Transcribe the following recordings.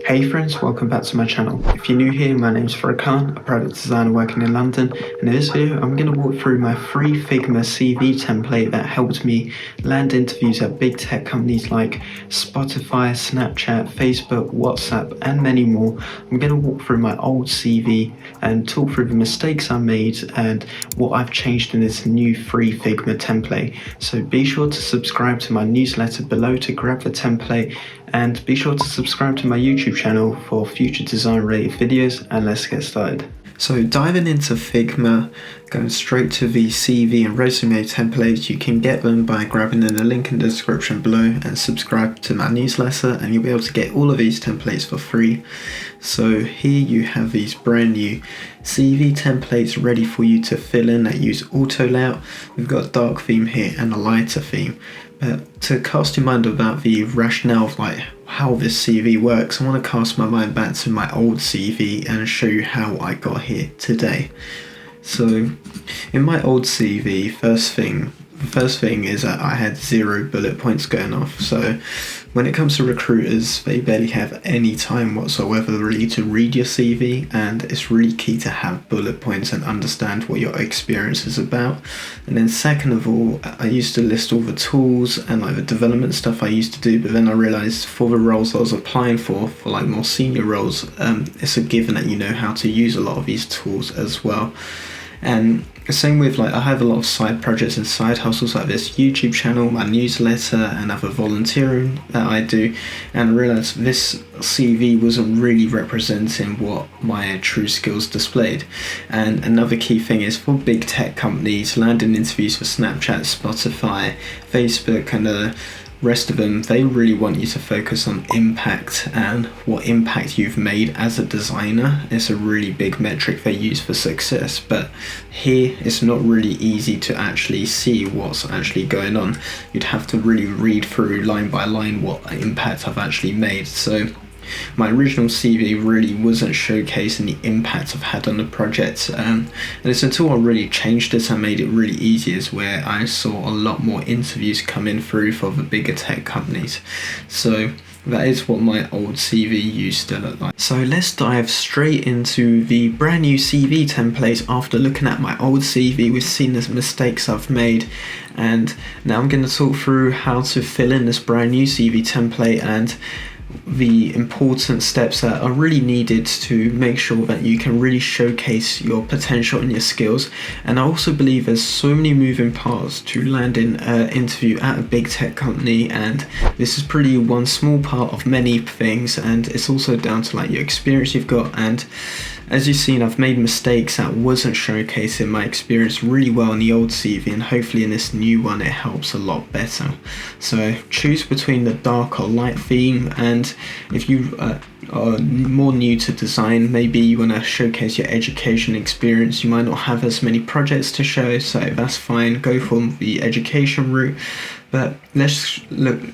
Hey friends, welcome back to my channel. If you're new here, my name's Furkan, a product designer working in London, and in this video I'm going to walk through my free Figma CV template that helped me land interviews at big tech companies like Spotify, Snapchat, Facebook, WhatsApp, and many more. I'm going to walk through my old CV and talk through the mistakes I made and what I've changed in this new free Figma template. So be sure to subscribe to my newsletter below to grab the template, and be sure to subscribe to my YouTube channel for future design related videos, and let's get started. So diving into Figma, going straight to the CV and resume templates, you can get them by grabbing the link in the description below and subscribe to my newsletter, and you'll be able to get all of these templates for free. So here you have these brand new CV templates ready for you to fill in that use auto layout. We've got a dark theme here and a lighter theme. But to cast your mind about the rationale of how this CV works, I want to cast my mind back to my old CV and show you how I got here today. So in my old CV, the first thing is that I had 0 bullet points going off. So when it comes to recruiters, they barely have any time whatsoever really to read your CV, and it's really key to have bullet points and understand what your experience is about. And then second of all, I used to list all the tools and the development stuff I used to do, but then I realized for the roles I was applying for more senior roles, it's a given that you know how to use a lot of these tools as well. And same with I have a lot of side projects and side hustles like this YouTube channel, my newsletter, and other volunteering that I do, and I realised this CV wasn't really representing what my true skills displayed. And another key thing is for big tech companies, landing interviews for Snapchat, Spotify, Facebook, and the rest of them, they really want you to focus on impact and what impact you've made as a designer. It's a really big metric they use for success, but here it's not really easy to actually see what's actually going on. You'd have to really read through line by line what impact I've actually made. So my original CV really wasn't showcasing the impact I've had on the project, and it's until I really changed this and made it really easy is where I saw a lot more interviews coming through for the bigger tech companies. So that is what my old CV used to look like. So let's dive straight into the brand new CV template. After looking at my old CV, we've seen the mistakes I've made, and now I'm going to talk through how to fill in this brand new CV template and the important steps that are really needed to make sure that you can really showcase your potential and your skills. And I also believe there's so many moving parts to landing an interview at a big tech company, and this is pretty one small part of many things, and it's also down to your experience you've got. And as you've seen, I've made mistakes that wasn't showcasing my experience really well in the old CV, and hopefully in this new one it helps a lot better. So choose between the dark or light theme, and if you are more new to design, maybe you want to showcase your education experience, you might not have as many projects to show, so that's fine, go for the education route. But let's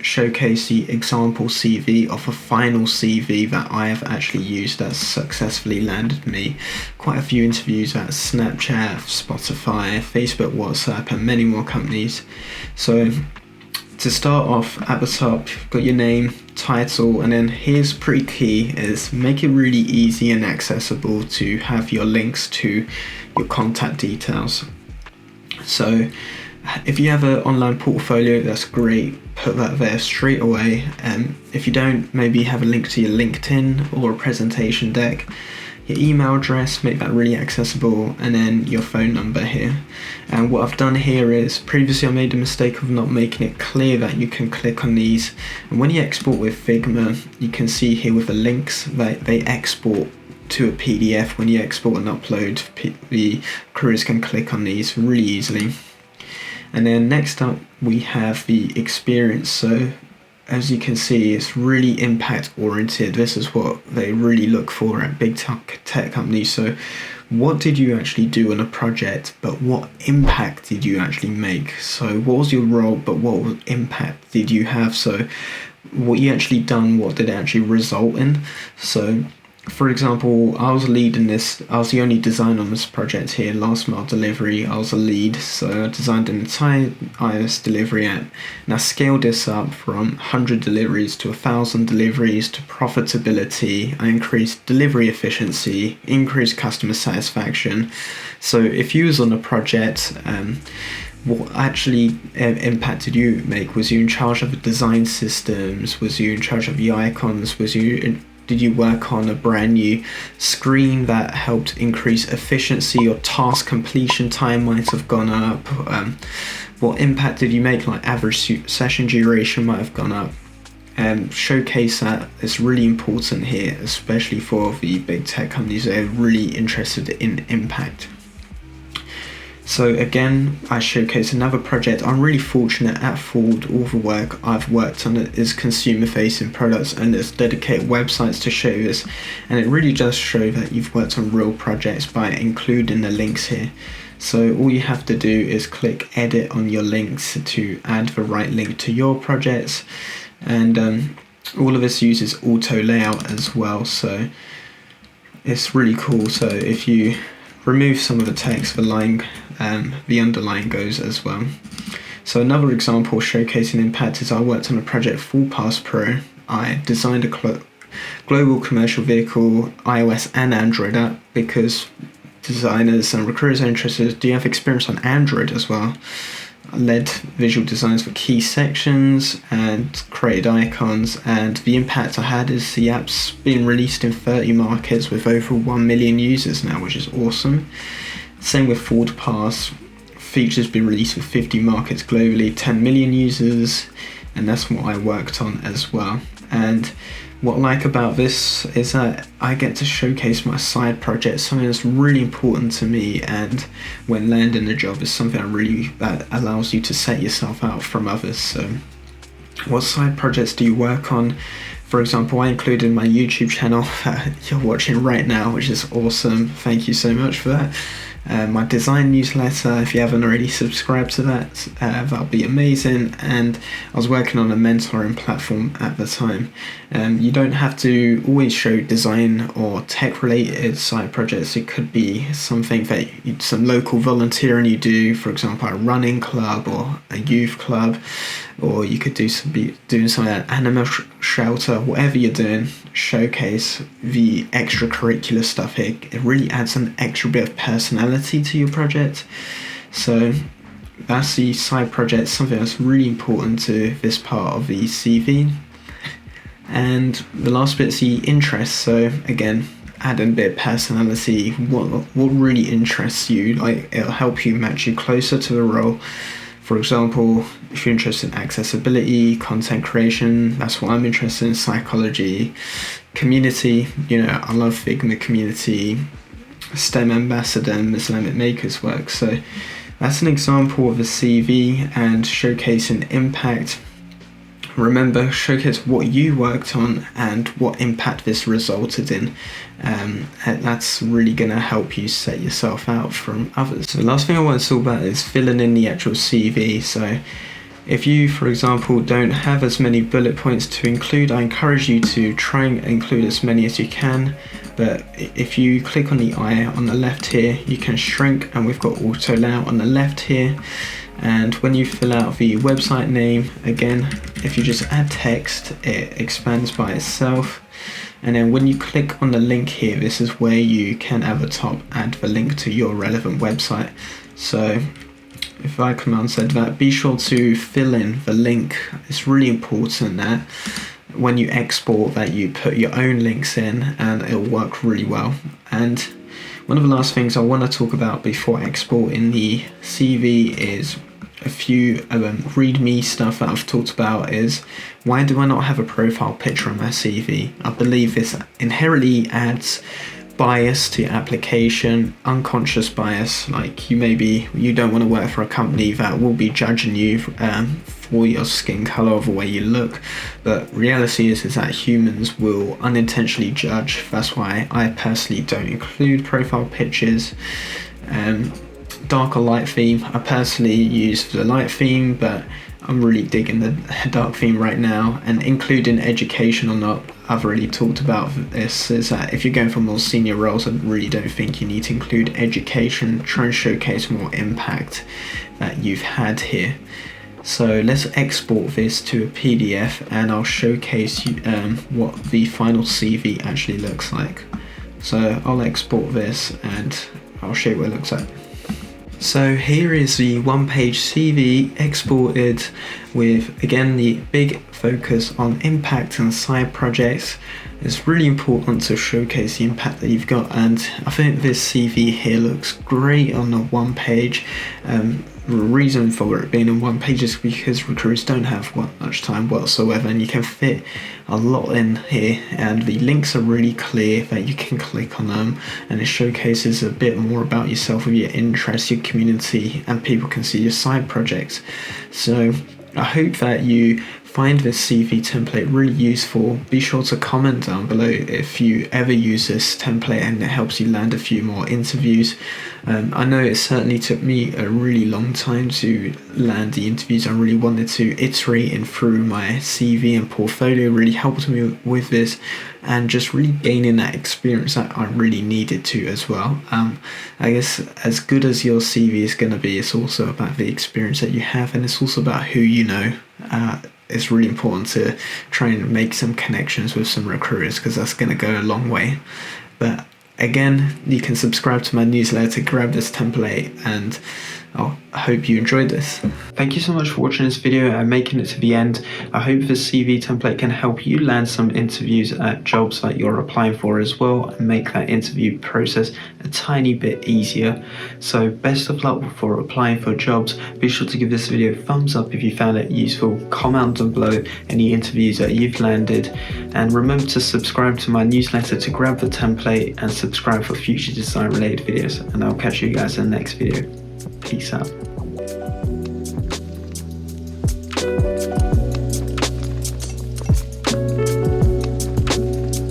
showcase the example CV of a final CV that I have actually used that successfully landed me quite a few interviews at Snapchat, Spotify, Facebook, WhatsApp, and many more companies. So to start off, at the top, you've got your name, title, and then here's pretty key is make it really easy and accessible to have your links to your contact details. So if you have an online portfolio, that's great, put that there straight away. And if you don't, maybe have a link to your LinkedIn or a presentation deck. Your email address, make that really accessible, and then your phone number here. And what I've done here is, previously I made the mistake of not making it clear that you can click on these. And when you export with Figma, you can see here with the links that they export to a PDF. When you export and upload, the careers can click on these really easily. And then next up we have the experience. So as you can see, it's really impact oriented. This is what they really look for at big tech companies. So what did you actually do on a project, but what impact did you actually make? So what was your role, but what impact did you have? So what you actually done, what did it actually result in? So For example, I was leading this, I was the only designer on this project here, last mile delivery. I was a lead, so I designed an entire iOS delivery app, and I scaled this up from 100 deliveries to 1,000 deliveries to profitability. I increased delivery efficiency, increased customer satisfaction. So if you was on a project, what actually impacted you make? Was you in charge of the design systems? Was you in charge of the icons? Did you work on a brand new screen that helped increase efficiency? Or task completion time might have gone up? What impact did you make? Like average session duration might have gone up. Showcase that. It's really important here, especially for the big tech companies that are really interested in impact. So again, I showcase another project. I'm really fortunate at Ford. All the work I've worked on is consumer-facing products, and there's dedicated websites to show this. And it really does show that you've worked on real projects by including the links here. So all you have to do is click edit on your links to add the right link to your projects. And all of this uses auto layout as well. So it's really cool. So if you remove some of the text, the underline goes as well. So another example showcasing impact is I worked on a project Full Pass Pro. I designed a global commercial vehicle iOS and Android app because designers and recruiters are interested. Do you have experience on Android as well? I led visual designs for key sections and created icons, and the impact I had is the app's been released in 30 markets with over 1 million users now, which is awesome. Same with Ford Pass. Features been released with 50 markets globally, 10 million users, and that's what I worked on as well. And what I like about this is that I get to showcase my side projects, something that's really important to me, and when landing a job is something that allows you to set yourself out from others. So what side projects do you work on? For example, I included my YouTube channel that you're watching right now, which is awesome. Thank you so much for that. My design newsletter, if you haven't already subscribed to that, that'll be amazing. And I was working on a mentoring platform at the time. You don't have to always show design or tech related side projects. It could be something that some local volunteering you do, for example a running club or a youth club, or you could be doing something at an animal shelter. Whatever you're doing, showcase the extracurricular stuff here. It really adds an extra bit of personality to your project. So that's the side project, something that's really important to this part of the CV. And the last bit is the interest. So again, adding a bit of personality. What really interests you? Like, it'll help you match you closer to the role. For example, if you're interested in accessibility, content creation, that's what I'm interested in. Psychology, community, I love Figma community, STEM ambassador, and Islamic makers work. So that's an example of a CV and showcasing impact. Remember, showcase what you worked on and what impact this resulted in. And that's really going to help you set yourself out from others. So the last thing I want to talk about is filling in the actual CV. So if you, for example, don't have as many bullet points to include, I encourage you to try and include as many as you can. But if you click on the eye on the left here, you can shrink, and we've got auto layout on the left here. And when you fill out the website name, again, if you just add text, it expands by itself. And then when you click on the link here, this is where you can at the top add the link to your relevant website. So if I command Z that, be sure to fill in the link. It's really important that when you export that you put your own links in, and it'll work really well. And one of the last things I want to talk about before exporting the CV is a few readme stuff that I've talked about. Is why do I not have a profile picture on my CV? I believe this inherently adds bias to your application, unconscious bias. Like you don't want to work for a company that will be judging you for your skin color or the way you look, but reality is that humans will unintentionally judge. That's why I personally don't include profile pictures. Dark or light theme, I personally use the light theme, but I'm really digging the dark theme right now, and including education or not, I've already talked about this, is that if you're going for more senior roles, I really don't think you need to include education. Try and showcase more impact that you've had here. So let's export this to a PDF, and I'll showcase you what the final CV actually looks like. So I'll export this and I'll show you what it looks like. So here is the one-page CV exported with, again, the big focus on impact and side projects. It's really important to showcase the impact that you've got, and I think this CV here looks great on the one page. The reason for it being on one page is because recruiters don't have much time whatsoever, and you can fit a lot in here, and the links are really clear that you can click on them, and it showcases a bit more about yourself with your interests, your community, and people can see your side projects. So I hope that you find this CV template really useful. Be sure to comment down below if you ever use this template and it helps you land a few more interviews. I know it certainly took me a really long time to land the interviews. I really wanted to iterate and through my CV and portfolio really helped me with this, and just really gaining that experience that I really needed to as well. I guess as good as your CV is going to be, it's also about the experience that you have, and it's also about who you know. It's really important to try and make some connections with some recruiters, because that's going to go a long way. But again, you can subscribe to my newsletter to grab this template, and I hope you enjoyed this. Thank you so much for watching this video and making it to the end. I hope this CV template can help you land some interviews at jobs that you're applying for as well, and make that interview process a tiny bit easier. So best of luck for applying for jobs. Be sure to give this video a thumbs up if you found it useful. Comment down below any interviews that you've landed, and remember to subscribe to my newsletter to grab the template and subscribe for future design related videos, and I'll catch you guys in the next video. Peace out.